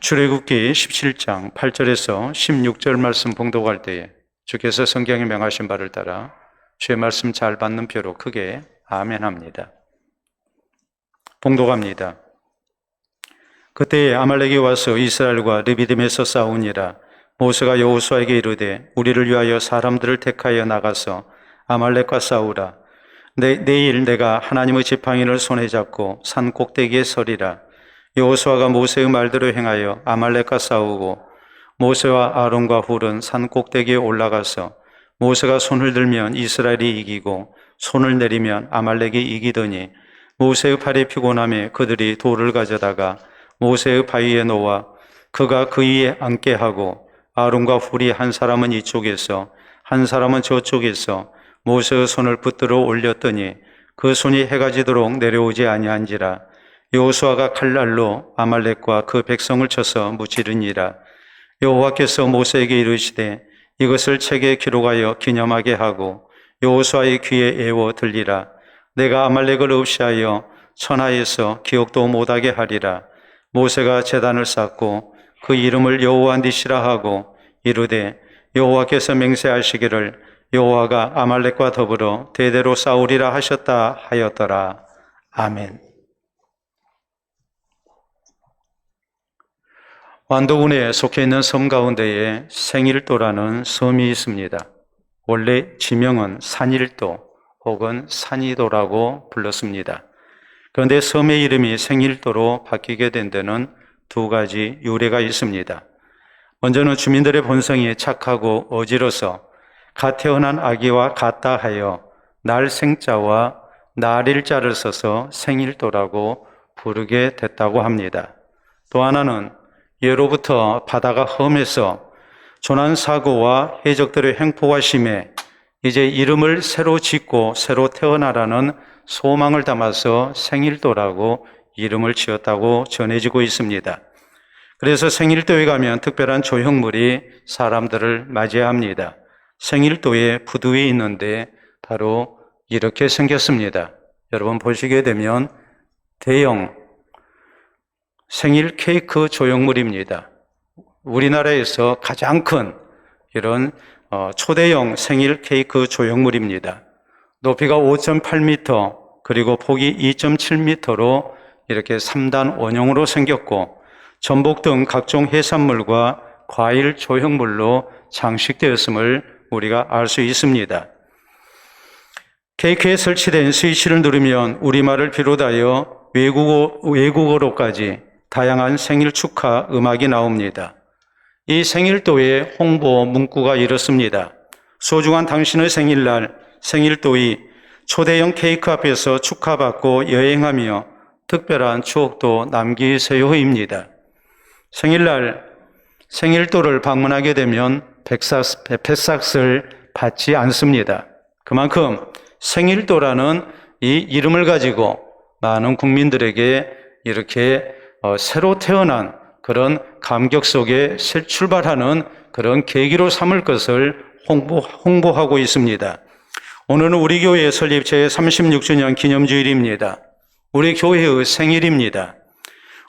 출애굽기 17장 8절에서 16절 말씀 봉독할 때에 주께서 성경에 명하신 바를 따라 주의 말씀 잘 받는 표로 크게 아멘합니다. 봉독합니다. 그때에 아말렉이 와서 이스라엘과 르비딤에서 싸우니라. 모세가 여호수아에게 이르되 우리를 위하여 사람들을 택하여 나가서 아말렉과 싸우라. 내일 내가 하나님의 지팡이를 손에 잡고 산 꼭대기에 서리라. 여호수아가 모세의 말대로 행하여 아말렉과 싸우고 모세와 아론과 훌은 산 꼭대기에 올라가서 모세가 손을 들면 이스라엘이 이기고 손을 내리면 아말렉이 이기더니 모세의 팔이 피곤함에 그들이 돌을 가져다가 모세의 바위에 놓아 그가 그 위에 앉게 하고 아론과 훌이 한 사람은 이쪽에서 한 사람은 저쪽에서 모세의 손을 붙들어 올렸더니 그 손이 해가 지도록 내려오지 아니한지라. 여호수아가 칼날로 아말렉과 그 백성을 쳐서 무찌르니라. 여호와께서 모세에게 이르시되 이것을 책에 기록하여 기념하게 하고 여호수아의 귀에 애워 들리라. 내가 아말렉을 없이하여 천하에서 기억도 못하게 하리라. 모세가 제단을 쌓고 그 이름을 여호와 니시라 하고 이르되 여호와께서 맹세하시기를 여호와가 아말렉과 더불어 대대로 싸우리라 하셨다 하였더라. 아멘. 완도군에 속해 있는 섬 가운데에 생일도라는 섬이 있습니다. 원래 지명은 산일도 혹은 산이도라고 불렀습니다. 그런데 섬의 이름이 생일도로 바뀌게 된 데는 두 가지 유래가 있습니다. 먼저는 주민들의 본성이 착하고 어지러서 갓 태어난 아기와 같다 하여 날생자와 날일자를 써서 생일도라고 부르게 됐다고 합니다. 또 하나는 예로부터 바다가 험해서 조난사고와 해적들의 횡포가 심해 이제 이름을 새로 짓고 새로 태어나라는 소망을 담아서 생일도라고 이름을 지었다고 전해지고 있습니다. 그래서 생일도에 가면 특별한 조형물이 사람들을 맞이합니다. 생일도에 부두에 있는데 바로 이렇게 생겼습니다. 여러분 보시게 되면 대형 생일 케이크 조형물입니다. 우리나라에서 가장 큰 이런 초대형 생일 케이크 조형물입니다. 높이가 5.8m 그리고 폭이 2.7m로 이렇게 3단 원형으로 생겼고 전복 등 각종 해산물과 과일 조형물로 장식되었음을 우리가 알 수 있습니다. 케이크에 설치된 스위치를 누르면 우리말을 비롯하여 외국어로까지 다양한 생일 축하 음악이 나옵니다. 이 생일도의 홍보 문구가 이렇습니다. 소중한 당신의 생일날 생일도의 초대형 케이크 앞에서 축하받고 여행하며 특별한 추억도 남기세요입니다. 생일날 생일도를 방문하게 되면 백삭을 받지 않습니다. 그만큼 생일도라는 이 이름을 가지고 많은 국민들에게 이렇게 새로 태어난 그런 감격 속에 새 출발하는 그런 계기로 삼을 것을 홍보하고 있습니다. 오늘은 우리 교회 설립 제36주년 기념주일입니다. 우리 교회의 생일입니다.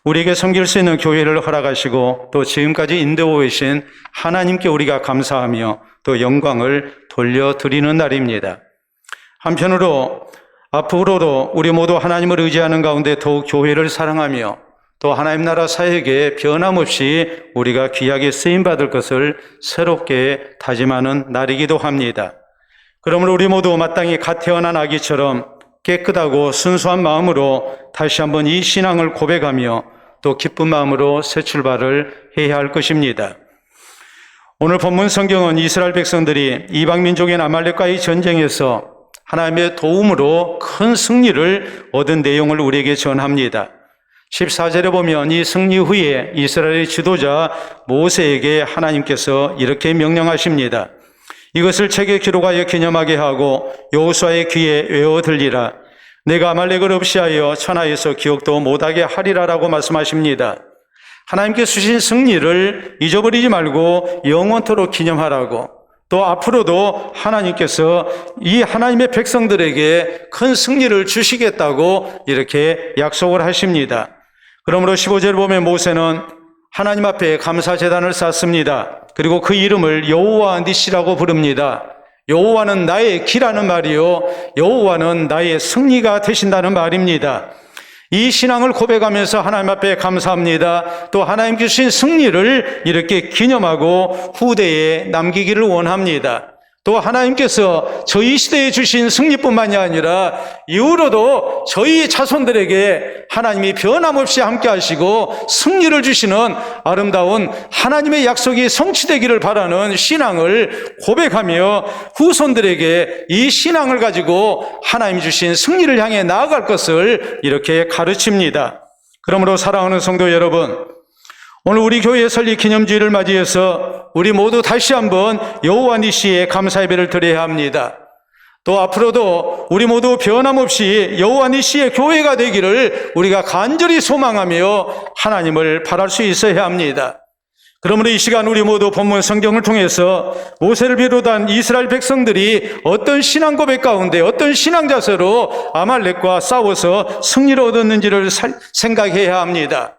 우리에게 섬길 수 있는 교회를 허락하시고 또 지금까지 인도해 오신 하나님께 우리가 감사하며 또 영광을 돌려드리는 날입니다. 한편으로 앞으로도 우리 모두 하나님을 의지하는 가운데 더욱 교회를 사랑하며 또 하나님 나라 사역에 변함없이 우리가 귀하게 쓰임받을 것을 새롭게 다짐하는 날이기도 합니다. 그러므로 우리 모두 마땅히 갓 태어난 아기처럼 깨끗하고 순수한 마음으로 다시 한번 이 신앙을 고백하며 또 기쁜 마음으로 새 출발을 해야 할 것입니다. 오늘 본문 성경은 이스라엘 백성들이 이방 민족인 아말렉과의 전쟁에서 하나님의 도움으로 큰 승리를 얻은 내용을 우리에게 전합니다. 14절에 보면 이 승리 후에 이스라엘의 지도자 모세에게 하나님께서 이렇게 명령하십니다. 이것을 책에 기록하여 기념하게 하고 여호수아의 귀에 외워 들리라. 내가 아말렉을 없이하여 천하에서 기억도 못하게 하리라라고 말씀하십니다. 하나님께 주신 승리를 잊어버리지 말고 영원토록 기념하라고, 또 앞으로도 하나님께서 이 하나님의 백성들에게 큰 승리를 주시겠다고 이렇게 약속을 하십니다. 그러므로 15절 보면 모세는 하나님 앞에 감사제단을 쌓습니다. 그리고 그 이름을 여호와 니시라고 부릅니다. 여호와는 나의 기라는 말이요, 여호와는 나의 승리가 되신다는 말입니다. 이 신앙을 고백하면서 하나님 앞에 감사합니다. 또 하나님 주신 승리를 이렇게 기념하고 후대에 남기기를 원합니다. 또 하나님께서 저희 시대에 주신 승리뿐만이 아니라 이후로도 저희 자손들에게 하나님이 변함없이 함께 하시고 승리를 주시는 아름다운 하나님의 약속이 성취되기를 바라는 신앙을 고백하며 후손들에게 이 신앙을 가지고 하나님이 주신 승리를 향해 나아갈 것을 이렇게 가르칩니다. 그러므로 사랑하는 성도 여러분, 오늘 우리 교회 설립 기념주일을 맞이해서 우리 모두 다시 한번 여호와 니시의 감사 예배를 드려야 합니다. 또 앞으로도 우리 모두 변함없이 여호와 니시의 교회가 되기를 우리가 간절히 소망하며 하나님을 바랄 수 있어야 합니다. 그러므로 이 시간 우리 모두 본문 성경을 통해서 모세를 비롯한 이스라엘 백성들이 어떤 신앙 고백 가운데 어떤 신앙 자세로 아말렉과 싸워서 승리를 얻었는지를 생각해야 합니다.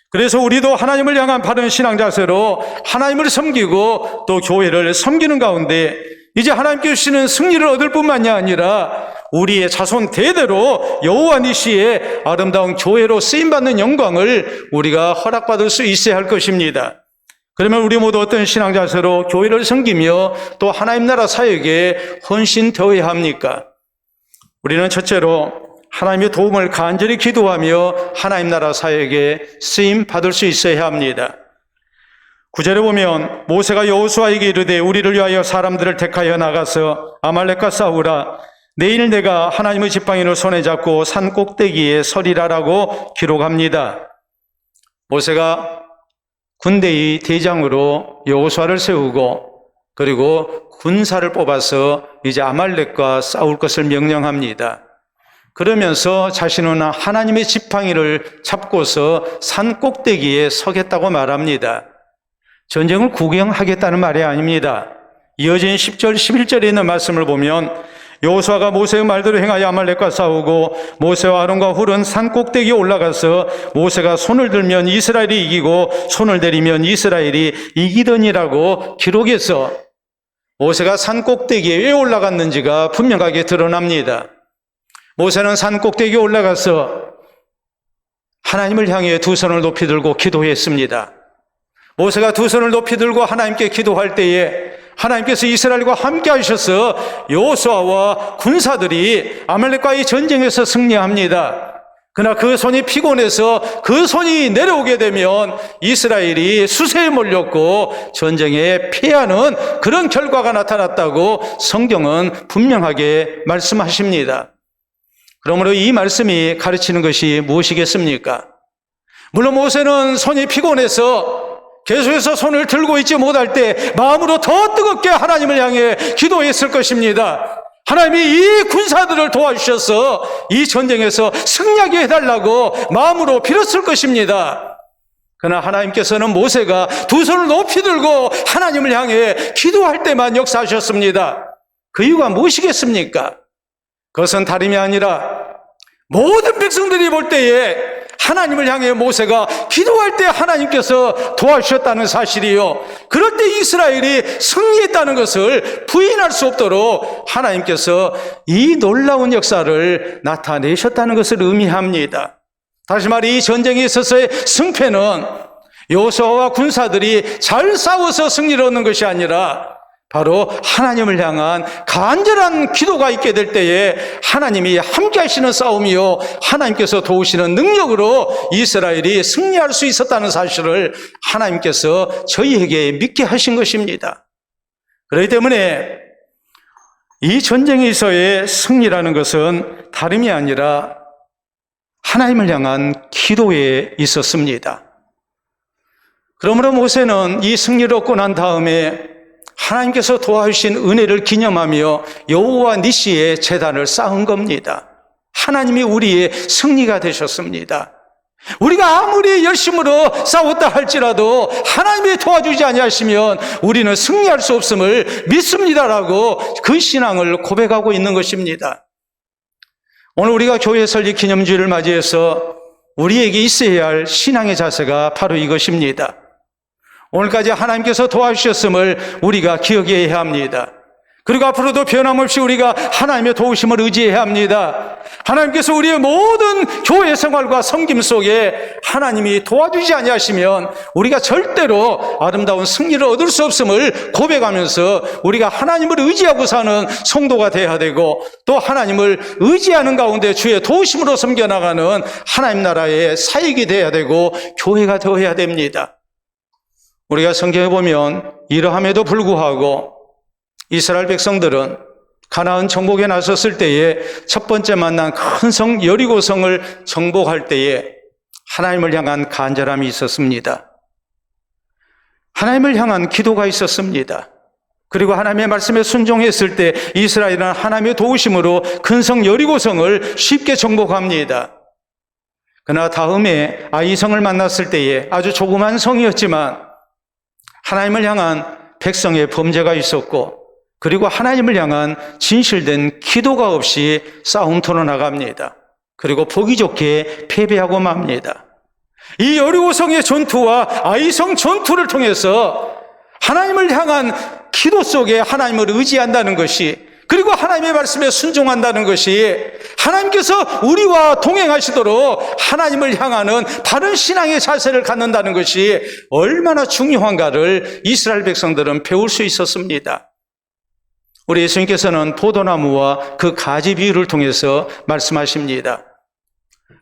그래서 우리도 하나님을 향한 바른 신앙 자세로 하나님을 섬기고 또 교회를 섬기는 가운데 이제 하나님께 주시는 승리를 얻을 뿐만이 아니라 우리의 자손 대대로 여호와 니시의 아름다운 교회로 쓰임받는 영광을 우리가 허락받을 수 있어야 할 것입니다. 그러면 우리 모두 어떤 신앙 자세로 교회를 섬기며 또 하나님 나라 사역에 헌신되어야 합니까? 우리는 첫째로 하나님의 도움을 간절히 기도하며 하나님 나라 사역에 쓰임 받을 수 있어야 합니다. 9절에 보면 모세가 여호수아에게 이르되 우리를 위하여 사람들을 택하여 나가서 아말렉과 싸우라. 내일 내가 하나님의 지팡이를 손에 잡고 산 꼭대기에 서리라라고 기록합니다. 모세가 군대의 대장으로 여호수아를 세우고 그리고 군사를 뽑아서 이제 아말렉과 싸울 것을 명령합니다. 그러면서 자신은 하나님의 지팡이를 잡고서 산 꼭대기에 서겠다고 말합니다. 전쟁을 구경하겠다는 말이 아닙니다. 이어진 10절, 11절에 있는 말씀을 보면 여호수아가 모세의 말대로 행하여 아말렉과 싸우고 모세와 아론과 훌은 산 꼭대기에 올라가서 모세가 손을 들면 이스라엘이 이기고 손을 내리면 이스라엘이 이기더니라고 기록해서 모세가 산 꼭대기에 왜 올라갔는지가 분명하게 드러납니다. 모세는 산 꼭대기에 올라가서 하나님을 향해 두 손을 높이 들고 기도했습니다. 모세가 두 손을 높이 들고 하나님께 기도할 때에 하나님께서 이스라엘과 함께 하셔서 여호수아와 군사들이 아말렉과의 전쟁에서 승리합니다. 그러나 그 손이 피곤해서 그 손이 내려오게 되면 이스라엘이 수세에 몰렸고 전쟁에 패하는 그런 결과가 나타났다고 성경은 분명하게 말씀하십니다. 그러므로 이 말씀이 가르치는 것이 무엇이겠습니까? 물론 모세는 손이 피곤해서 계속해서 손을 들고 있지 못할 때 마음으로 더 뜨겁게 하나님을 향해 기도했을 것입니다. 하나님이 이 군사들을 도와주셔서 이 전쟁에서 승리하게 해달라고 마음으로 빌었을 것입니다. 그러나 하나님께서는 모세가 두 손을 높이 들고 하나님을 향해 기도할 때만 역사하셨습니다. 그 이유가 무엇이겠습니까? 그것은 다름이 아니라 모든 백성들이 볼 때에 하나님을 향해 모세가 기도할 때 하나님께서 도와주셨다는 사실이요, 그럴 때 이스라엘이 승리했다는 것을 부인할 수 없도록 하나님께서 이 놀라운 역사를 나타내셨다는 것을 의미합니다. 다시 말해 이 전쟁에 있어서의 승패는 여호수아와 군사들이 잘 싸워서 승리를 얻는 것이 아니라 바로 하나님을 향한 간절한 기도가 있게 될 때에 하나님이 함께 하시는 싸움이요, 하나님께서 도우시는 능력으로 이스라엘이 승리할 수 있었다는 사실을 하나님께서 저희에게 믿게 하신 것입니다. 그렇기 때문에 이 전쟁에서의 승리라는 것은 다름이 아니라 하나님을 향한 기도에 있었습니다. 그러므로 모세는 이 승리를 얻고 난 다음에 하나님께서 도와주신 은혜를 기념하며 여호와 니시의 제단을 쌓은 겁니다. 하나님이 우리의 승리가 되셨습니다. 우리가 아무리 열심으로 싸웠다 할지라도 하나님이 도와주지 아니하시면 우리는 승리할 수 없음을 믿습니다라고 그 신앙을 고백하고 있는 것입니다. 오늘 우리가 교회 설립 기념주일을 맞이해서 우리에게 있어야 할 신앙의 자세가 바로 이것입니다. 오늘까지 하나님께서 도와주셨음을 우리가 기억해야 합니다. 그리고 앞으로도 변함없이 우리가 하나님의 도우심을 의지해야 합니다. 하나님께서 우리의 모든 교회 생활과 섬김 속에 하나님이 도와주지 아니하시면 우리가 절대로 아름다운 승리를 얻을 수 없음을 고백하면서 우리가 하나님을 의지하고 사는 성도가 되어야 되고, 또 하나님을 의지하는 가운데 주의 도우심으로 섬겨나가는 하나님 나라의 사역이 되어야 되고 교회가 되어야 됩니다. 우리가 성경에 보면 이러함에도 불구하고 이스라엘 백성들은 가나안 정복에 나섰을 때에 첫 번째 만난 큰 성 여리고성을 정복할 때에 하나님을 향한 간절함이 있었습니다. 하나님을 향한 기도가 있었습니다. 그리고 하나님의 말씀에 순종했을 때 이스라엘은 하나님의 도우심으로 큰 성 여리고성을 쉽게 정복합니다. 그러나 다음에 아이성을 만났을 때에 아주 조그만 성이었지만 하나님을 향한 백성의 범죄가 있었고, 그리고 하나님을 향한 진실된 기도가 없이 싸움터로 나갑니다. 그리고 보기 좋게 패배하고 맙니다. 이 여리고성의 전투와 아이성 전투를 통해서 하나님을 향한 기도 속에 하나님을 의지한다는 것이, 그리고 하나님의 말씀에 순종한다는 것이, 하나님께서 우리와 동행하시도록 하나님을 향하는 바른 신앙의 자세를 갖는다는 것이 얼마나 중요한가를 이스라엘 백성들은 배울 수 있었습니다. 우리 예수님께서는 포도나무와 그 가지 비유를 통해서 말씀하십니다.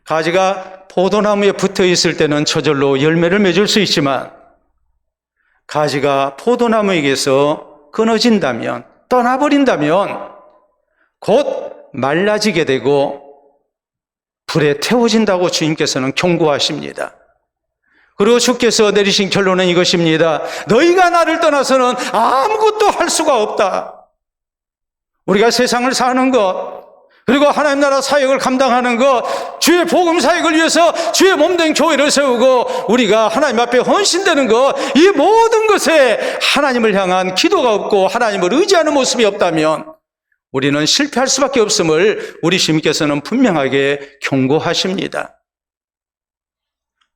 가지가 포도나무에 붙어 있을 때는 저절로 열매를 맺을 수 있지만, 가지가 포도나무에게서 끊어진다면, 떠나버린다면 곧 말라지게 되고 불에 태워진다고 주님께서는 경고하십니다. 그리고 주께서 내리신 결론은 이것입니다. 너희가 나를 떠나서는 아무것도 할 수가 없다. 우리가 세상을 사는 것, 그리고 하나님 나라 사역을 감당하는 것, 주의 복음 사역을 위해서 주의 몸된 교회를 세우고 우리가 하나님 앞에 헌신되는 것, 이 모든 것에 하나님을 향한 기도가 없고 하나님을 의지하는 모습이 없다면 우리는 실패할 수밖에 없음을 우리 주님께서는 분명하게 경고하십니다.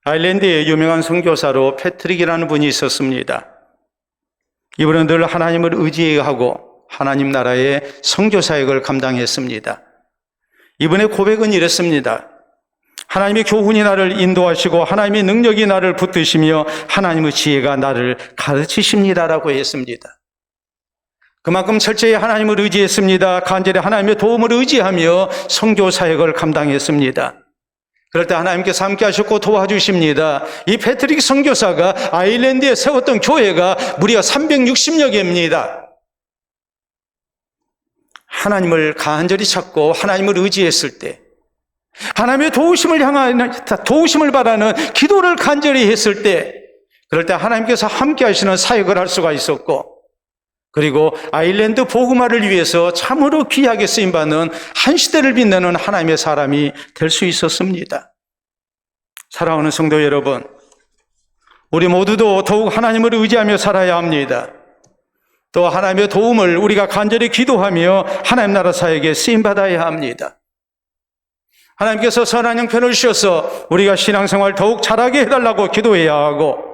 아일랜드의 유명한 선교사로 패트릭이라는 분이 있었습니다. 이분은 늘 하나님을 의지하고 하나님 나라의 선교 사역을 감당했습니다. 이분의 고백은 이랬습니다. 하나님의 교훈이 나를 인도하시고 하나님의 능력이 나를 붙드시며 하나님의 지혜가 나를 가르치십니다라고 했습니다. 그만큼 철저히 하나님을 의지했습니다. 간절히 하나님의 도움을 의지하며 선교 사역을 감당했습니다. 그럴 때 하나님께서 함께 하셨고 도와주십니다. 이 패트릭 선교사가 아일랜드에 세웠던 교회가 무려 360여 개입니다. 하나님을 간절히 찾고 하나님을 의지했을 때, 하나님의 도우심을 향하는, 도우심을 바라는 기도를 간절히 했을 때, 그럴 때 하나님께서 함께 하시는 사역을 할 수가 있었고, 그리고 아일랜드 복음화를 위해서 참으로 귀하게 쓰임받는 한 시대를 빛내는 하나님의 사람이 될 수 있었습니다. 사랑하는 성도 여러분, 우리 모두도 더욱 하나님을 의지하며 살아야 합니다. 또 하나님의 도움을 우리가 간절히 기도하며 하나님 나라 사역에 쓰임받아야 합니다. 하나님께서 선한 형편을 주셔서 우리가 신앙생활 더욱 잘하게 해달라고 기도해야 하고,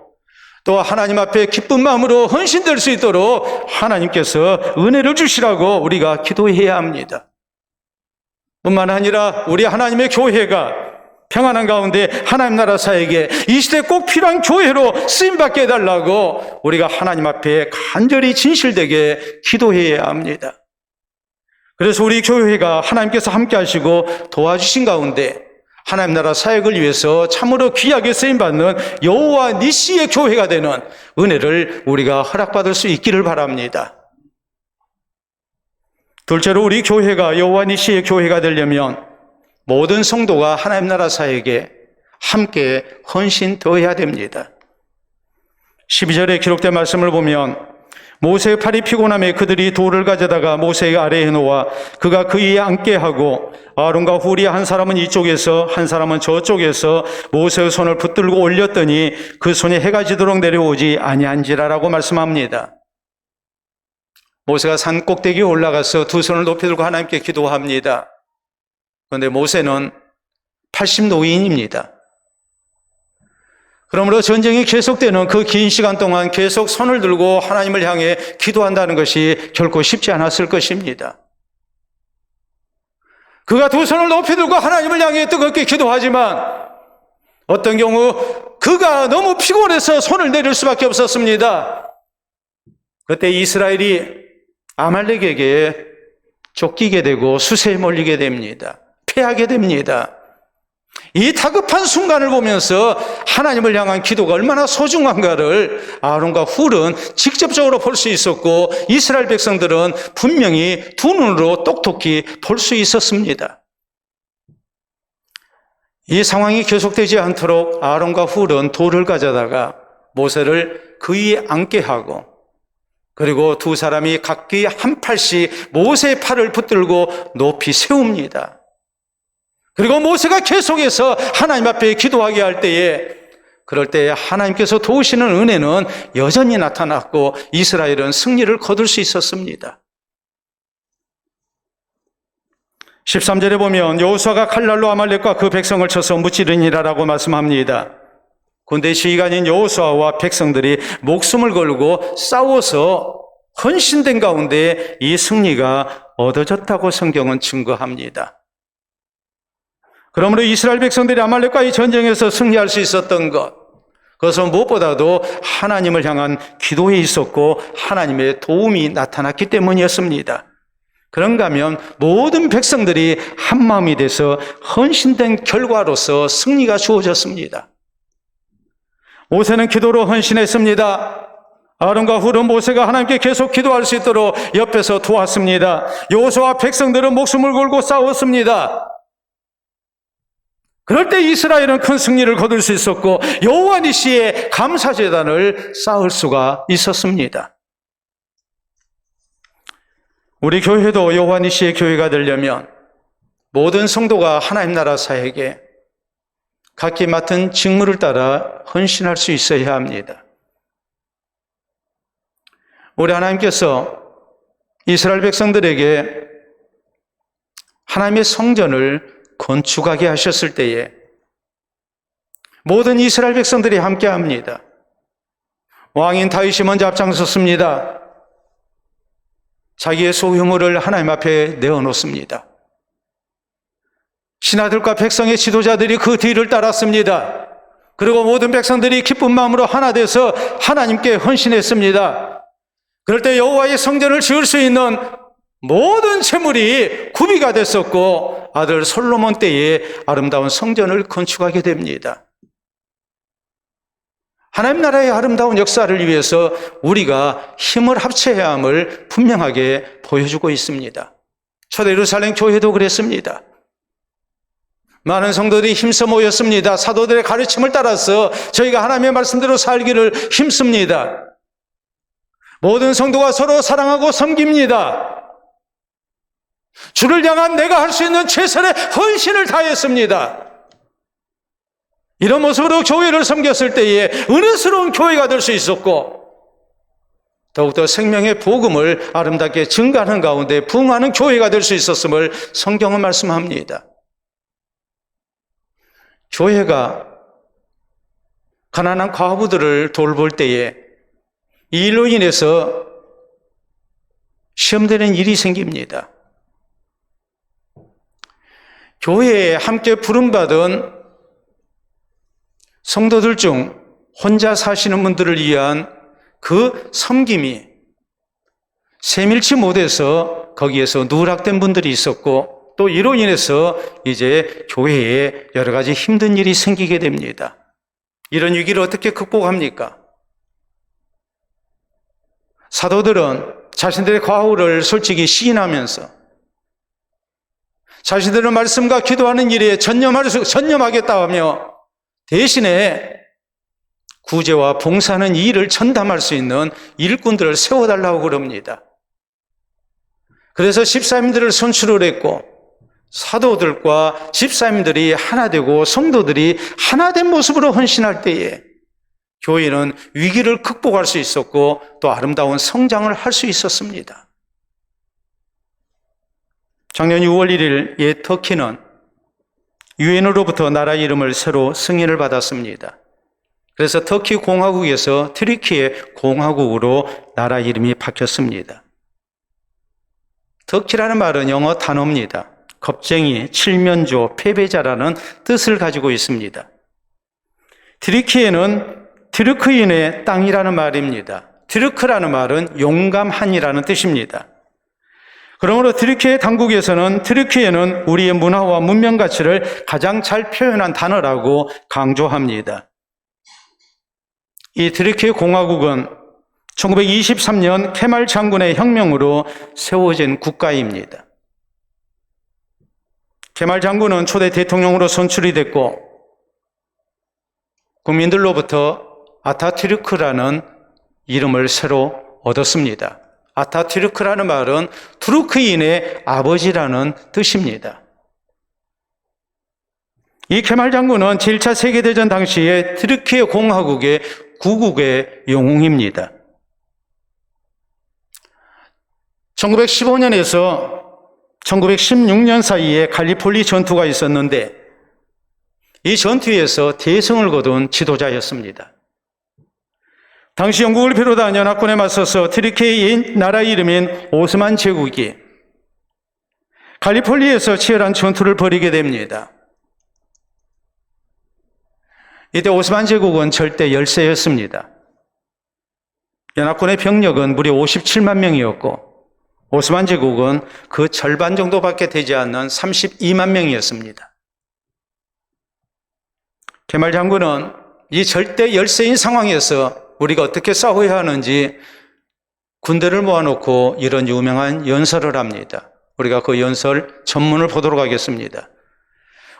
또 하나님 앞에 기쁜 마음으로 헌신될 수 있도록 하나님께서 은혜를 주시라고 우리가 기도해야 합니다. 뿐만 아니라 우리 하나님의 교회가 평안한 가운데 하나님 나라 사역에 이 시대에 꼭 필요한 교회로 쓰임받게 해달라고 우리가 하나님 앞에 간절히 진실되게 기도해야 합니다. 그래서 우리 교회가 하나님께서 함께 하시고 도와주신 가운데 하나님 나라 사역을 위해서 참으로 귀하게 쓰임받는 여호와 니시의 교회가 되는 은혜를 우리가 허락받을 수 있기를 바랍니다. 둘째로 우리 교회가 여호와 니시의 교회가 되려면 모든 성도가 하나님 나라 사역에 함께 헌신되어야 됩니다. 12절에 기록된 말씀을 보면 모세의 팔이 피곤함에 그들이 돌을 가져다가 모세의 아래에 놓아 그가 그 위에 앉게 하고 아론과 훌이 한 사람은 이쪽에서 한 사람은 저쪽에서 모세의 손을 붙들고 올렸더니 그 손이 해가 지도록 내려오지 아니한지라라고 말씀합니다. 모세가 산 꼭대기에 올라가서 두 손을 높이 들고 하나님께 기도합니다. 그런데 모세는 80 노인입니다. 그러므로 전쟁이 계속되는 그 긴 시간 동안 계속 손을 들고 하나님을 향해 기도한다는 것이 결코 쉽지 않았을 것입니다. 그가 두 손을 높이 들고 하나님을 향해 뜨겁게 기도하지만 어떤 경우 그가 너무 피곤해서 손을 내릴 수밖에 없었습니다. 그때 이스라엘이 아말렉에게 쫓기게 되고 수세에 몰리게 됩니다. 패하게 됩니다. 이 다급한 순간을 보면서 하나님을 향한 기도가 얼마나 소중한가를 아론과 훌은 직접적으로 볼 수 있었고 이스라엘 백성들은 분명히 두 눈으로 똑똑히 볼 수 있었습니다. 이 상황이 계속되지 않도록 아론과 훌은 돌을 가져다가 모세를 그 위에 앉게 하고 그리고 두 사람이 각기 한 팔씩 모세의 팔을 붙들고 높이 세웁니다. 그리고 모세가 계속해서 하나님 앞에 기도하게 할 때에 그럴 때에 하나님께서 도우시는 은혜는 여전히 나타났고 이스라엘은 승리를 거둘 수 있었습니다. 13절에 보면 여호수아가 칼날로 아말렉과 그 백성을 쳐서 무찌르니라라고 말씀합니다. 군대 지휘관인 여호수아와 백성들이 목숨을 걸고 싸워서 헌신된 가운데 이 승리가 얻어졌다고 성경은 증거합니다. 그러므로 이스라엘 백성들이 아말렉과 이 전쟁에서 승리할 수 있었던 것, 그것은 무엇보다도 하나님을 향한 기도에 있었고 하나님의 도움이 나타났기 때문이었습니다. 그런가 하면 모든 백성들이 한마음이 돼서 헌신된 결과로서 승리가 주어졌습니다. 모세는 기도로 헌신했습니다. 아론과 훌은 모세가 하나님께 계속 기도할 수 있도록 옆에서 도왔습니다. 여호수아와 백성들은 목숨을 걸고 싸웠습니다. 그럴 때 이스라엘은 큰 승리를 거둘 수 있었고 여호와 니시의 감사제단을 쌓을 수가 있었습니다. 우리 교회도 여호와 니시의 교회가 되려면 모든 성도가 하나님 나라 사역에 각기 맡은 직무를 따라 헌신할 수 있어야 합니다. 우리 하나님께서 이스라엘 백성들에게 하나님의 성전을 건축하게 하셨을 때에 모든 이스라엘 백성들이 함께합니다. 왕인 다윗이 먼저 앞장섰습니다. 자기의 소유물을 하나님 앞에 내어놓습니다. 신하들과 백성의 지도자들이 그 뒤를 따랐습니다. 그리고 모든 백성들이 기쁜 마음으로 하나 돼서 하나님께 헌신했습니다. 그럴 때 여호와의 성전을 지을 수 있는 모든 재물이 구비가 됐었고 아들 솔로몬 때에 아름다운 성전을 건축하게 됩니다. 하나님 나라의 아름다운 역사를 위해서 우리가 힘을 합쳐야 함을 분명하게 보여주고 있습니다. 초대 예루살렘 교회도 그랬습니다. 많은 성도들이 힘써 모였습니다. 사도들의 가르침을 따라서 저희가 하나님의 말씀대로 살기를 힘씁니다. 모든 성도가 서로 사랑하고 섬깁니다. 주를 향한 내가 할 수 있는 최선의 헌신을 다했습니다. 이런 모습으로 교회를 섬겼을 때에 은혜스러운 교회가 될 수 있었고 더욱더 생명의 복음을 아름답게 증가하는 가운데 부흥하는 교회가 될 수 있었음을 성경은 말씀합니다. 교회가 가난한 과부들을 돌볼 때에 이 일로 인해서 시험되는 일이 생깁니다. 교회에 함께 부름받은 성도들 중 혼자 사시는 분들을 위한 그 섬김이 세밀치 못해서 거기에서 누락된 분들이 있었고 또 이로 인해서 이제 교회에 여러 가지 힘든 일이 생기게 됩니다. 이런 위기를 어떻게 극복합니까? 사도들은 자신들의 과오를 솔직히 시인하면서 자신들의 말씀과 기도하는 일에 전념하겠다 하며 대신에 구제와 봉사하는 이 일을 전담할 수 있는 일꾼들을 세워달라고 그럽니다. 그래서 집사님들을 선출을 했고 사도들과 집사님들이 하나 되고 성도들이 하나 된 모습으로 헌신할 때에 교회는 위기를 극복할 수 있었고 또 아름다운 성장을 할 수 있었습니다. 작년 6월 1일 옛 터키는 유엔으로부터 나라 이름을 새로 승인을 받았습니다. 그래서 터키 공화국에서 트리키예 공화국으로 나라 이름이 바뀌었습니다. 터키라는 말은 영어 단어입니다. 겁쟁이, 칠면조, 패배자라는 뜻을 가지고 있습니다. 트리키예는 트르크인의 땅이라는 말입니다. 트르크라는 말은 용감한이라는 뜻입니다. 그러므로 트리키예 당국에서는 트리키예는 우리의 문화와 문명 가치를 가장 잘 표현한 단어라고 강조합니다. 이 트리키예 공화국은 1923년 케말 장군의 혁명으로 세워진 국가입니다. 케말 장군은 초대 대통령으로 선출이 됐고 국민들로부터 아타튀르크라는 이름을 새로 얻었습니다. 아타튀르크라는 말은 투르크인의 아버지라는 뜻입니다. 이 케말 장군은 제1차 세계대전 당시에 트르키예 공화국의 구국의 영웅입니다. 1915년에서 1916년 사이에 갈리폴리 전투가 있었는데 이 전투에서 대승을 거둔 지도자였습니다. 당시 영국을 비롯한 연합군에 맞서서 트리키예의 나라 이름인 오스만 제국이 갈리폴리에서 치열한 전투를 벌이게 됩니다. 이때 오스만 제국은 절대 열세였습니다. 연합군의 병력은 무려 57만 명이었고 오스만 제국은 그 절반 정도밖에 되지 않는 32만 명이었습니다. 케말 장군은 이 절대 열세인 상황에서 우리가 어떻게 싸워야 하는지 군대를 모아놓고 이런 유명한 연설을 합니다. 우리가 그 연설 전문을 보도록 하겠습니다.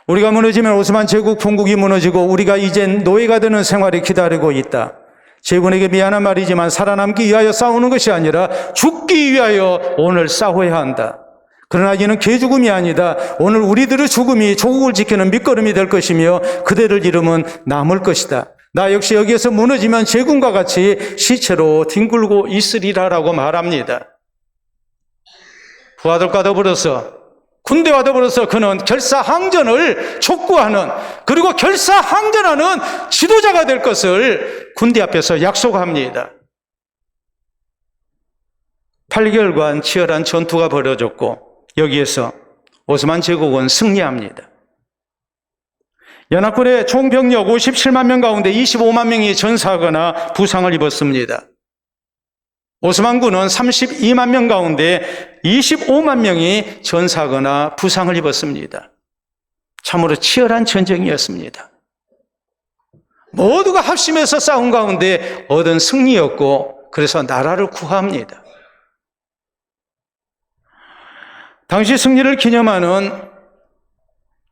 우리가 무너지면 오스만 제국 본국이 무너지고 우리가 이젠 노예가 되는 생활이 기다리고 있다. 제군에게 미안한 말이지만 살아남기 위하여 싸우는 것이 아니라 죽기 위하여 오늘 싸워야 한다. 그러나 이는 개죽음이 아니다. 오늘 우리들의 죽음이 조국을 지키는 밑거름이 될 것이며 그대를 잃으면 남을 것이다. 나 역시 여기에서 무너지면 제군과 같이 시체로 뒹굴고 있으리라라고 말합니다. 부하들과 더불어서 군대와 더불어서 그는 결사항전을 촉구하는 그리고 결사항전하는 지도자가 될 것을 군대 앞에서 약속합니다. 8개월간 치열한 전투가 벌어졌고 여기에서 오스만 제국은 승리합니다. 연합군의 총 병력 57만 명 가운데 25만 명이 전사하거나 부상을 입었습니다. 오스만군은 32만 명 가운데 25만 명이 전사하거나 부상을 입었습니다. 참으로 치열한 전쟁이었습니다. 모두가 합심해서 싸운 가운데 얻은 승리였고 그래서 나라를 구합니다. 당시 승리를 기념하는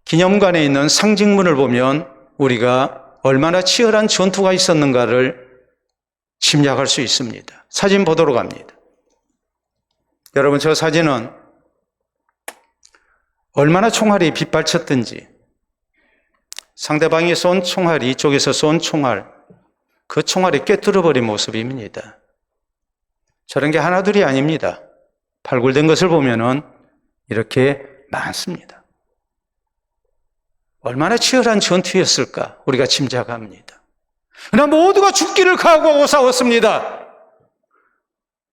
기념관에 있는 상징물을 보면 우리가 얼마나 치열한 전투가 있었는가를 짐작할 수 있습니다. 사진 보도록 합니다. 여러분, 저 사진은 얼마나 총알이 빗발쳤든지 상대방이 쏜 총알이 이쪽에서 쏜 총알, 그 총알이 꿰뚫어버린 모습입니다. 저런 게 하나둘이 아닙니다. 발굴된 것을 보면은 이렇게 많습니다. 얼마나 치열한 전투였을까 우리가 짐작합니다. 그러나 모두가 죽기를 각오하고 싸웠습니다.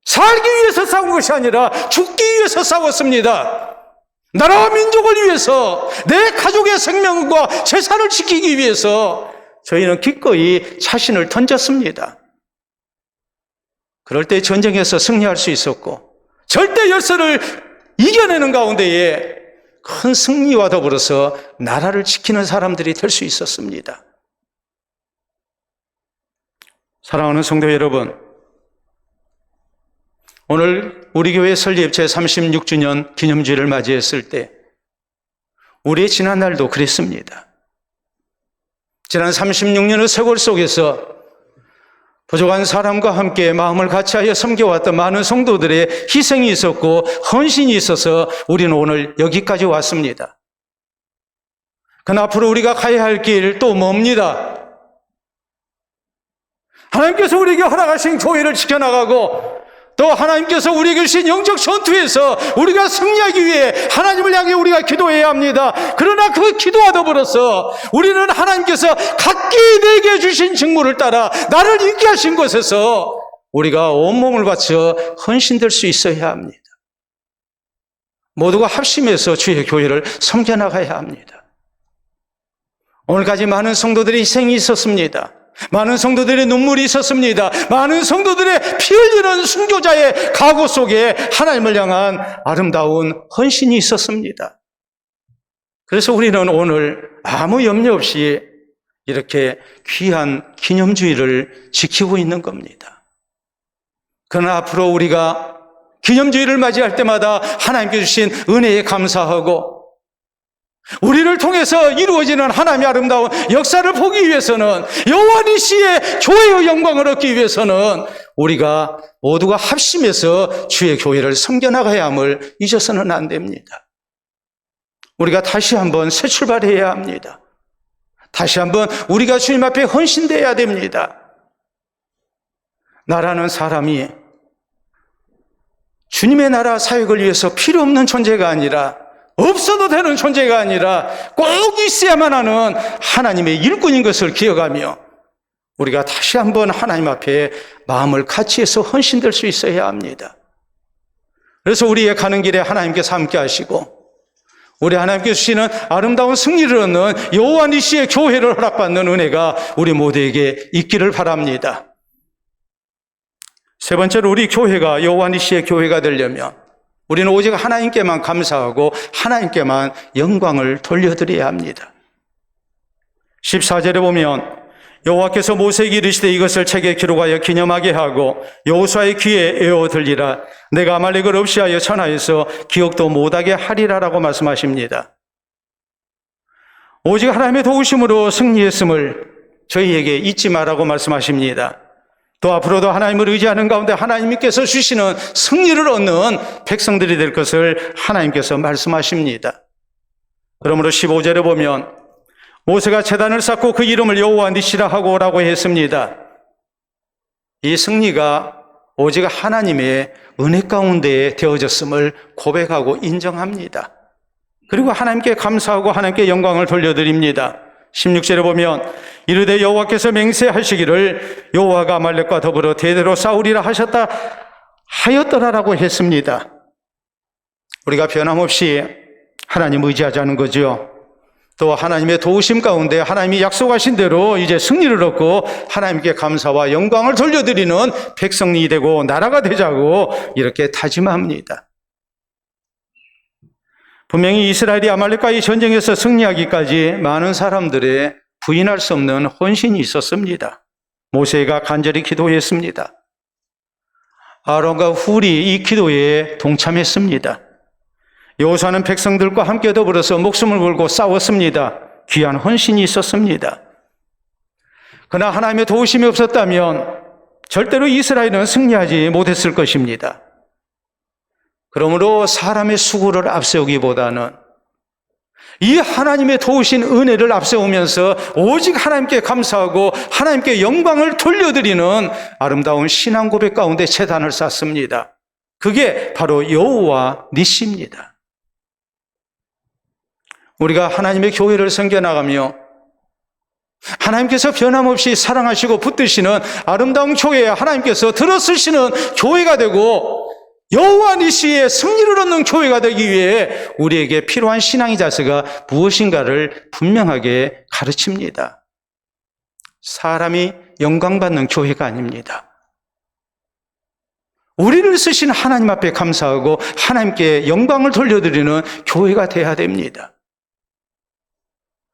살기 위해서 싸운 것이 아니라 죽기 위해서 싸웠습니다. 나라와 민족을 위해서 내 가족의 생명과 재산을 지키기 위해서 저희는 기꺼이 자신을 던졌습니다. 그럴 때 전쟁에서 승리할 수 있었고 절대 열세를 이겨내는 가운데에 큰 승리와 더불어서 나라를 지키는 사람들이 될 수 있었습니다. 사랑하는 성도 여러분, 오늘 우리 교회 설립 제36주년 기념주일을 맞이했을 때 우리의 지난날도 그랬습니다. 지난 36년의 세월 속에서 부족한 사람과 함께 마음을 같이하여 섬겨왔던 많은 성도들의 희생이 있었고 헌신이 있어서 우리는 오늘 여기까지 왔습니다. 그러나 앞으로 우리가 가야 할 길 또 멉니다. 하나님께서 우리에게 허락하신 교회를 지켜나가고 또 하나님께서 우리에게 주신 영적 전투에서 우리가 승리하기 위해 하나님을 향해 우리가 기도해야 합니다. 그러나 그 기도와 더불어서 우리는 하나님께서 각기 내게 주신 직무를 따라 나를 있게 하신 곳에서 우리가 온몸을 바쳐 헌신될 수 있어야 합니다. 모두가 합심해서 주의 교회를 섬겨나가야 합니다. 오늘까지 많은 성도들의 희생이 있었습니다. 많은 성도들의 눈물이 있었습니다. 많은 성도들의 피 흘리는 순교자의 각오 속에 하나님을 향한 아름다운 헌신이 있었습니다. 그래서 우리는 오늘 아무 염려 없이 이렇게 귀한 기념주의를 지키고 있는 겁니다. 그러나 앞으로 우리가 기념주의를 맞이할 때마다 하나님께 주신 은혜에 감사하고 우리를 통해서 이루어지는 하나님의 아름다운 역사를 보기 위해서는 여호와 니시의 교회의 영광을 얻기 위해서는 우리가 모두가 합심해서 주의 교회를 섬겨나가야 함을 잊어서는 안 됩니다. 우리가 다시 한번 새 출발해야 합니다. 다시 한번 우리가 주님 앞에 헌신되어야 됩니다. 나라는 사람이 주님의 나라 사역을 위해서 필요 없는 존재가 아니라 없어도 되는 존재가 아니라 꼭 있어야만 하는 하나님의 일꾼인 것을 기억하며 우리가 다시 한번 하나님 앞에 마음을 같이 해서 헌신될 수 있어야 합니다. 그래서 우리의 가는 길에 하나님께서 함께 하시고 우리 하나님께서 주시는 아름다운 승리를 얻는 여호와 니시의 교회를 허락받는 은혜가 우리 모두에게 있기를 바랍니다. 세 번째로 우리 교회가 여호와 니시의 교회가 되려면 우리는 오직 하나님께만 감사하고 하나님께만 영광을 돌려드려야 합니다. 14절에 보면 여호와께서 모세에게 이르시되 이것을 책에 기록하여 기념하게 하고 여호수아의 귀에 에워 들리라. 내가 아말렉을 없이하여 천하에서 기억도 못하게 하리라라고 말씀하십니다. 오직 하나님의 도우심으로 승리했음을 저희에게 잊지 말라고 말씀하십니다. 또 앞으로도 하나님을 의지하는 가운데 하나님께서 주시는 승리를 얻는 백성들이 될 것을 하나님께서 말씀하십니다. 그러므로 15절에 보면 모세가 제단을 쌓고 그 이름을 여호와 니시라 하고 오라고 했습니다. 이 승리가 오직 하나님의 은혜 가운데 되어졌음을 고백하고 인정합니다. 그리고 하나님께 감사하고 하나님께 영광을 돌려드립니다. 16절에 보면 이르되 여호와께서 맹세하시기를 여호와가 아말렉과 더불어 대대로 싸우리라 하셨다 하였더라라고 했습니다. 우리가 변함없이 하나님 의지하자는 거죠. 또 하나님의 도우심 가운데 하나님이 약속하신 대로 이제 승리를 얻고 하나님께 감사와 영광을 돌려드리는 백성이 되고 나라가 되자고 이렇게 다짐합니다. 분명히 이스라엘이 아말렉과의 전쟁에서 승리하기까지 많은 사람들의 부인할 수 없는 헌신이 있었습니다. 모세가 간절히 기도했습니다. 아론과 훌이 이 기도에 동참했습니다. 여호수아는 백성들과 함께 더불어서 목숨을 걸고 싸웠습니다. 귀한 헌신이 있었습니다. 그러나 하나님의 도우심이 없었다면 절대로 이스라엘은 승리하지 못했을 것입니다. 그러므로 사람의 수고를 앞세우기보다는 이 하나님의 도우신 은혜를 앞세우면서 오직 하나님께 감사하고 하나님께 영광을 돌려드리는 아름다운 신앙 고백 가운데 제단을 쌓습니다. 그게 바로 여호와 니시입니다. 우리가 하나님의 교회를 섬겨나가며 하나님께서 변함없이 사랑하시고 붙드시는 아름다운 교회에 하나님께서 들어쓰시는 교회가 되고 여호와 니시의 승리를 얻는 교회가 되기 위해 우리에게 필요한 신앙의 자세가 무엇인가를 분명하게 가르칩니다. 사람이 영광받는 교회가 아닙니다. 우리를 쓰신 하나님 앞에 감사하고 하나님께 영광을 돌려드리는 교회가 되어야 됩니다.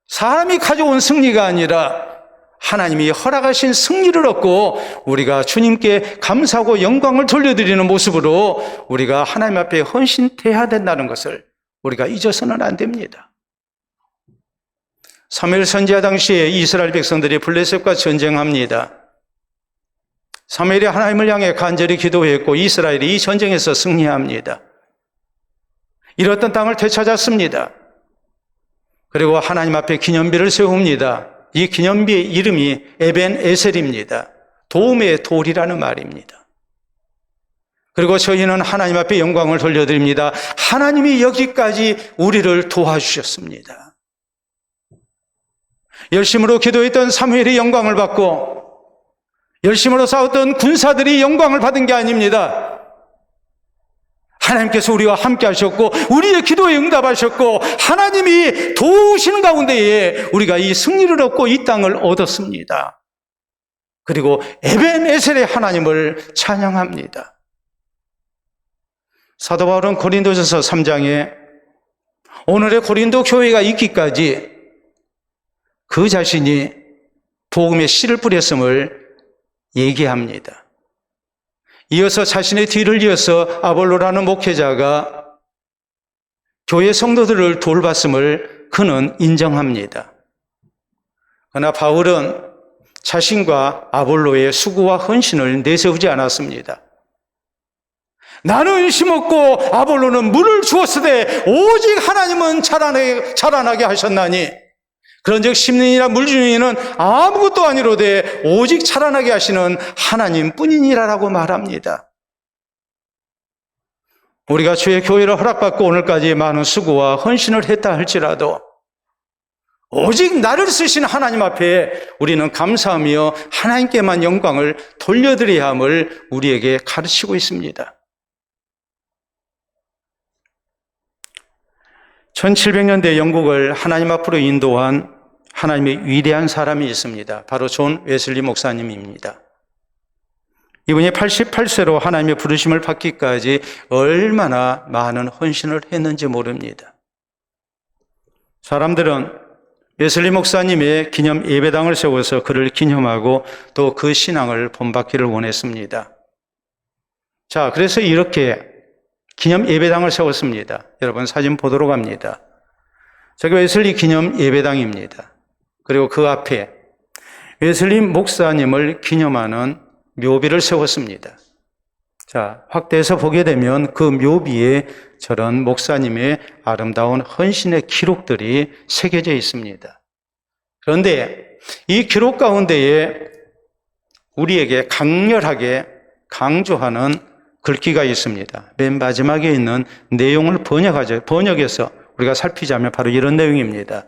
사람이 가져온 승리가 아니라 하나님이 허락하신 승리를 얻고 우리가 주님께 감사하고 영광을 돌려드리는 모습으로 우리가 하나님 앞에 헌신돼야 된다는 것을 우리가 잊어서는 안 됩니다. 사무엘 선지자 당시에 이스라엘 백성들이 블레셋과 전쟁합니다. 사무엘이 하나님을 향해 간절히 기도했고 이스라엘이 이 전쟁에서 승리합니다. 잃었던 땅을 되찾았습니다. 그리고 하나님 앞에 기념비를 세웁니다. 이 기념비의 이름이 에벤 에셀입니다. 도움의 돌이라는 말입니다. 그리고 저희는 하나님 앞에 영광을 돌려드립니다. 하나님이 여기까지 우리를 도와주셨습니다. 열심으로 기도했던 사무엘이 영광을 받고 열심으로 싸웠던 군사들이 영광을 받은 게 아닙니다. 하나님께서 우리와 함께 하셨고 우리의 기도에 응답하셨고 하나님이 도우시는 가운데에 우리가 이 승리를 얻고 이 땅을 얻었습니다. 그리고 에벤에셀의 하나님을 찬양합니다. 사도 바울은 고린도전서 3장에 오늘의 고린도 교회가 있기까지 그 자신이 복음의 씨를 뿌렸음을 얘기합니다. 이어서 자신의 뒤를 이어서 아볼로라는 목회자가 교회 성도들을 돌봤음을 그는 인정합니다. 그러나 바울은 자신과 아볼로의 수고와 헌신을 내세우지 않았습니다. 나는 심었고 아볼로는 물을 주었으되 오직 하나님은 자라나게 하셨나니 그런즉 심는 이나 물 주는 이는 아무것도 아니로되 오직 자라나게 하시는 하나님뿐이니라라고 말합니다. 우리가 주의 교회를 허락받고 오늘까지 많은 수고와 헌신을 했다 할지라도 오직 나를 쓰신 하나님 앞에 우리는 감사하며 하나님께만 영광을 돌려드려야 함을 우리에게 가르치고 있습니다. 1700년대 영국을 하나님 앞으로 인도한 하나님의 위대한 사람이 있습니다. 바로 존 웨슬리 목사님입니다. 이분이 88세로 하나님의 부르심을 받기까지 얼마나 많은 헌신을 했는지 모릅니다. 사람들은 웨슬리 목사님의 기념 예배당을 세워서 그를 기념하고 또 그 신앙을 본받기를 원했습니다. 자, 그래서 이렇게 기념 예배당을 세웠습니다. 여러분 사진 보도록 합니다. 저기 웨슬리 기념 예배당입니다. 그리고 그 앞에 웨슬리 목사님을 기념하는 묘비를 세웠습니다. 자, 확대해서 보게 되면 그 묘비에 저런 목사님의 아름다운 헌신의 기록들이 새겨져 있습니다. 그런데 이 기록 가운데에 우리에게 강렬하게 강조하는 글귀가 있습니다. 맨 마지막에 있는 내용을 번역해서 우리가 살피자면 바로 이런 내용입니다.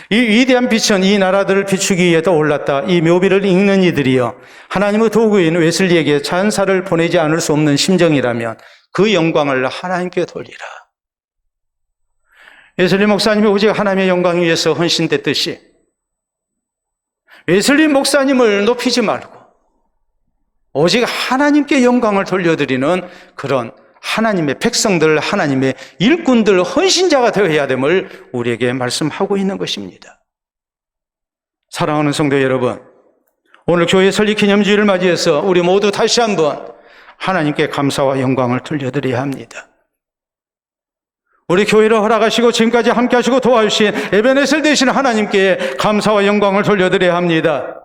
이 위대한 빛은 이 나라들을 비추기 위해 떠올랐다. 이 묘비를 읽는 이들이여 하나님의 도구인 웨슬리에게 찬사를 보내지 않을 수 없는 심정이라면 그 영광을 하나님께 돌리라. 웨슬리 목사님이 오직 하나님의 영광 위해서 헌신됐듯이 웨슬리 목사님을 높이지 말고 오직 하나님께 영광을 돌려드리는 그런 하나님의 백성들, 하나님의 일꾼들, 헌신자가 되어야 됨을 우리에게 말씀하고 있는 것입니다. 사랑하는 성도 여러분, 오늘 교회 설립 기념주일을 맞이해서 우리 모두 다시 한번 하나님께 감사와 영광을 돌려드려야 합니다. 우리 교회를 허락하시고 지금까지 함께 하시고 도와주신 에베네셀 되신 하나님께 감사와 영광을 돌려드려야 합니다.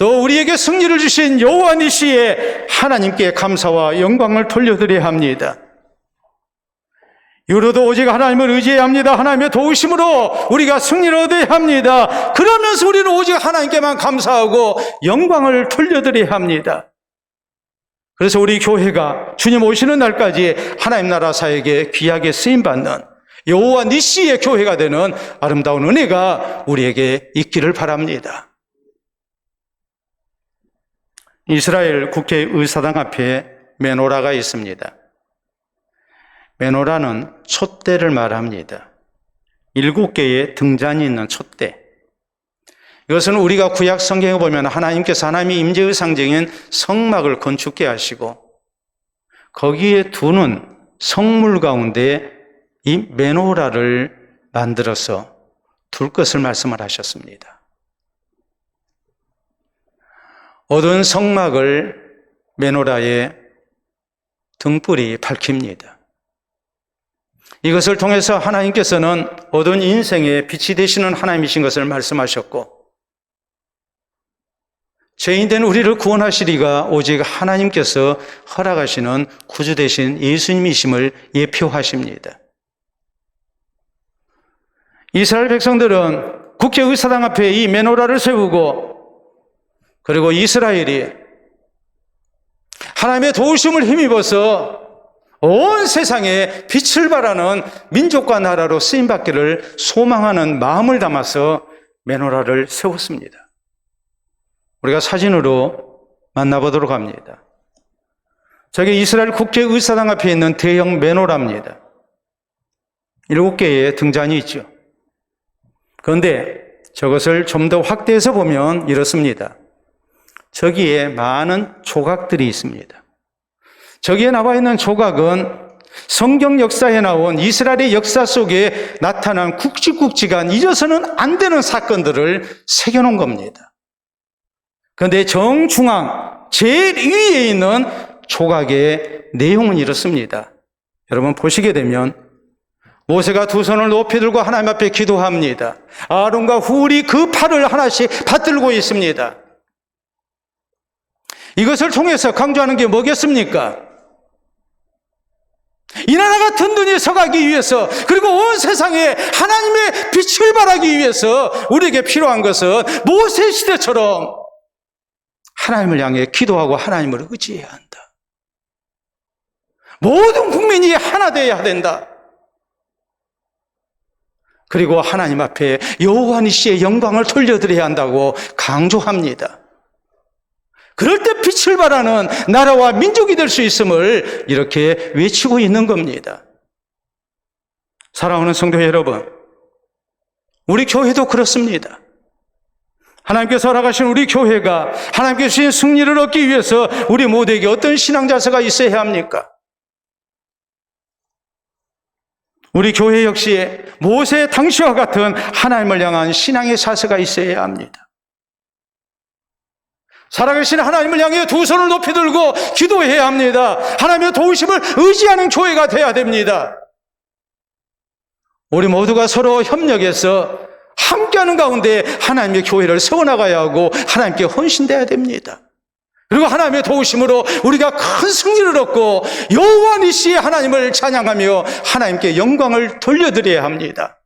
또 우리에게 승리를 주신 여호와 니시의 하나님께 감사와 영광을 돌려드려야 합니다. 이후로도 오직 하나님을 의지해야 합니다. 하나님의 도우심으로 우리가 승리를 얻어야 합니다. 그러면서 우리는 오직 하나님께만 감사하고 영광을 돌려드려야 합니다. 그래서 우리 교회가 주님 오시는 날까지 하나님 나라 사역에 귀하게 쓰임받는 여호와 니시의 교회가 되는 아름다운 은혜가 우리에게 있기를 바랍니다. 이스라엘 국회의사당 앞에 메노라가 있습니다. 메노라는 촛대를 말합니다. 7개의 등잔이 있는 촛대. 이것은 우리가 구약 성경에 보면 하나님께서 하나님의 임재의 상징인 성막을 건축케 하시고 거기에 두는 성물 가운데 이 메노라를 만들어서 둘 것을 말씀을 하셨습니다. 어두운 성막을 메노라의 등불이 밝힙니다. 이것을 통해서 하나님께서는 어두운 인생의 빛이 되시는 하나님이신 것을 말씀하셨고 죄인된 우리를 구원하시리가 오직 하나님께서 허락하시는 구주 되신 예수님이심을 예표하십니다. 이스라엘 백성들은 국회의사당 앞에 이 메노라를 세우고 그리고 이스라엘이 하나님의 도우심을 힘입어서 온 세상에 빛을 발하는 민족과 나라로 쓰임받기를 소망하는 마음을 담아서 메노라를 세웠습니다. 우리가 사진으로 만나보도록 합니다. 저게 이스라엘 국제의사당 앞에 있는 대형 메노라입니다. 7개의 등잔이 있죠. 그런데 저것을 좀 더 확대해서 보면 이렇습니다. 저기에 많은 조각들이 있습니다. 저기에 나와 있는 조각은 성경 역사에 나온 이스라엘의 역사 속에 나타난 굵직굵직한 잊어서는 안 되는 사건들을 새겨놓은 겁니다. 그런데 정중앙 제일 위에 있는 조각의 내용은 이렇습니다. 여러분 보시게 되면 모세가 두 손을 높이 들고 하나님 앞에 기도합니다. 아론과 훌이 그 팔을 하나씩 받들고 있습니다. 이것을 통해서 강조하는 게 뭐겠습니까? 이 나라가 든든히 서가기 위해서, 그리고 온 세상에 하나님의 빛을 발하기 위해서 우리에게 필요한 것은 모세 시대처럼 하나님을 향해 기도하고 하나님을 의지해야 한다. 모든 국민이 하나 되어야 된다. 그리고 하나님 앞에 여호와 니시의 영광을 돌려드려야 한다고 강조합니다. 그럴 때 빛을 발하는 나라와 민족이 될 수 있음을 이렇게 외치고 있는 겁니다. 사랑하는 성도 여러분, 우리 교회도 그렇습니다. 하나님께서 허락하신 우리 교회가 하나님께 주신 승리를 얻기 위해서 우리 모두에게 어떤 신앙 자세가 있어야 합니까? 우리 교회 역시 모세 당시와 같은 하나님을 향한 신앙의 자세가 있어야 합니다. 살아계신 하나님을 향해 두 손을 높이 들고 기도해야 합니다. 하나님의 도우심을 의지하는 교회가 되어야 됩니다. 우리 모두가 서로 협력해서 함께하는 가운데 하나님의 교회를 세워나가야 하고 하나님께 헌신돼야 됩니다. 그리고 하나님의 도우심으로 우리가 큰 승리를 얻고 여호와 니시의 하나님을 찬양하며 하나님께 영광을 돌려드려야 합니다.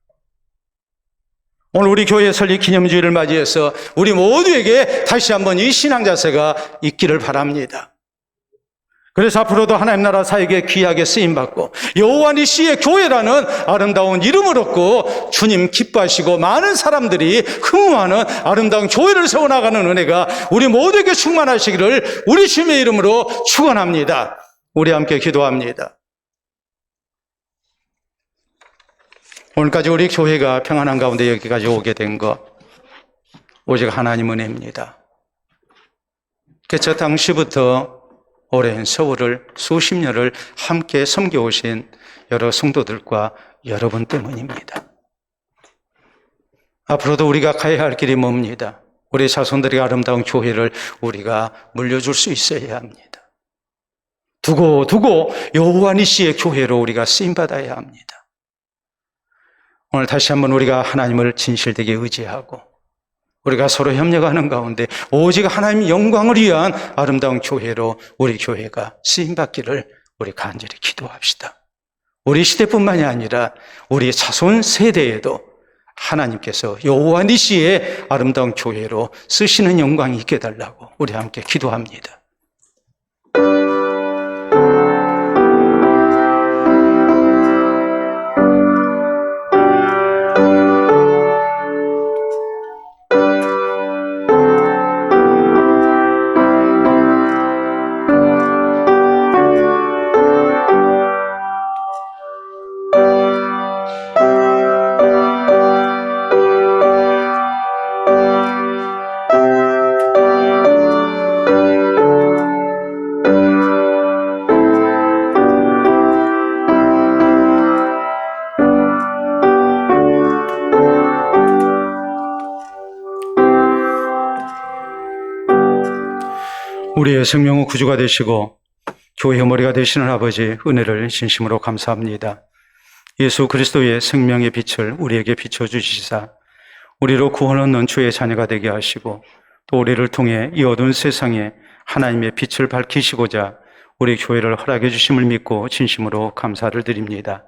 오늘 우리 교회 설립 기념주일을 맞이해서 우리 모두에게 다시 한번 이 신앙 자세가 있기를 바랍니다. 그래서 앞으로도 하나님 나라 사역에 귀하게 쓰임받고 여호와 니시의 교회라는 아름다운 이름을 얻고 주님 기뻐하시고 많은 사람들이 흠모하는 아름다운 교회를 세워나가는 은혜가 우리 모두에게 충만하시기를 우리 주님의 이름으로 축원합니다. 우리 함께 기도합니다. 오늘까지 우리 교회가 평안한 가운데 여기까지 오게 된 것 오직 하나님 은혜입니다. 저 당시부터 오랜 세월을 수십 년을 함께 섬겨오신 여러 성도들과 여러분 때문입니다. 앞으로도 우리가 가야 할 길이 뭡니다. 우리 자손들의 아름다운 교회를 우리가 물려줄 수 있어야 합니다. 두고 여호와 니시의 교회로 우리가 쓰임받아야 합니다. 오늘 다시 한번 우리가 하나님을 진실되게 의지하고 우리가 서로 협력하는 가운데 오직 하나님의 영광을 위한 아름다운 교회로 우리 교회가 쓰임받기를 우리 간절히 기도합시다. 우리 시대뿐만이 아니라 우리 자손 세대에도 하나님께서 여호와 니시의 아름다운 교회로 쓰시는 영광이 있게 해달라고 우리 함께 기도합니다. 우리의 생명의 구주가 되시고 교회의 머리가 되시는 아버지 은혜를 진심으로 감사합니다. 예수 그리스도의 생명의 빛을 우리에게 비춰주시사 우리로 구원 얻는 주의 자녀가 되게 하시고 또 우리를 통해 이 어두운 세상에 하나님의 빛을 밝히시고자 우리 교회를 허락해 주심을 믿고 진심으로 감사를 드립니다.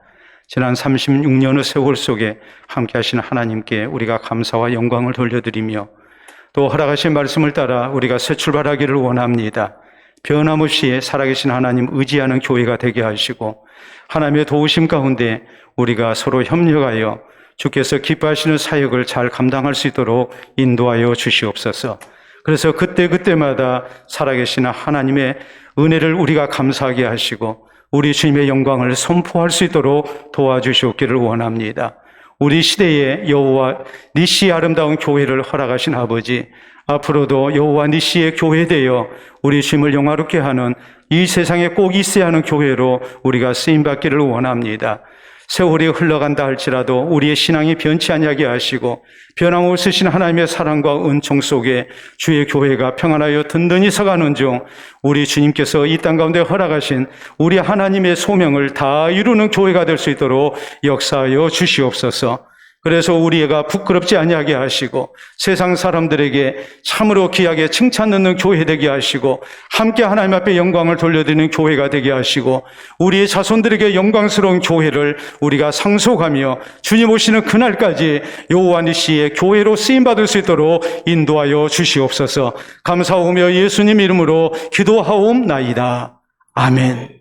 지난 36년의 세월 속에 함께 하신 하나님께 우리가 감사와 영광을 돌려드리며 또 허락하신 말씀을 따라 우리가 새 출발하기를 원합니다. 변함없이 살아계신 하나님 의지하는 교회가 되게 하시고 하나님의 도우심 가운데 우리가 서로 협력하여 주께서 기뻐하시는 사역을 잘 감당할 수 있도록 인도하여 주시옵소서. 그래서 그때마다 살아계신 하나님의 은혜를 우리가 감사하게 하시고 우리 주님의 영광을 선포할 수 있도록 도와주시옵기를 원합니다. 우리 시대에 여호와 니시의 아름다운 교회를 허락하신 아버지, 앞으로도 여호와 니시의 교회 되어 우리 주님을 영화롭게 하는 이 세상에 꼭 있어야 하는 교회로 우리가 쓰임받기를 원합니다. 세월이 흘러간다 할지라도 우리의 신앙이 변치 아니하게 하시고 변함없으신 하나님의 사랑과 은총 속에 주의 교회가 평안하여 든든히 서가는 중 우리 주님께서 이 땅 가운데 허락하신 우리 하나님의 소명을 다 이루는 교회가 될 수 있도록 역사하여 주시옵소서. 그래서 우리가 부끄럽지 아니하게 하시고 세상 사람들에게 참으로 귀하게 칭찬 듣는 교회 되게 하시고 함께 하나님 앞에 영광을 돌려드리는 교회가 되게 하시고 우리의 자손들에게 영광스러운 교회를 우리가 상속하며 주님 오시는 그날까지 여호와 니시의 교회로 쓰임받을 수 있도록 인도하여 주시옵소서. 감사하며 예수님 이름으로 기도하옵나이다. 아멘.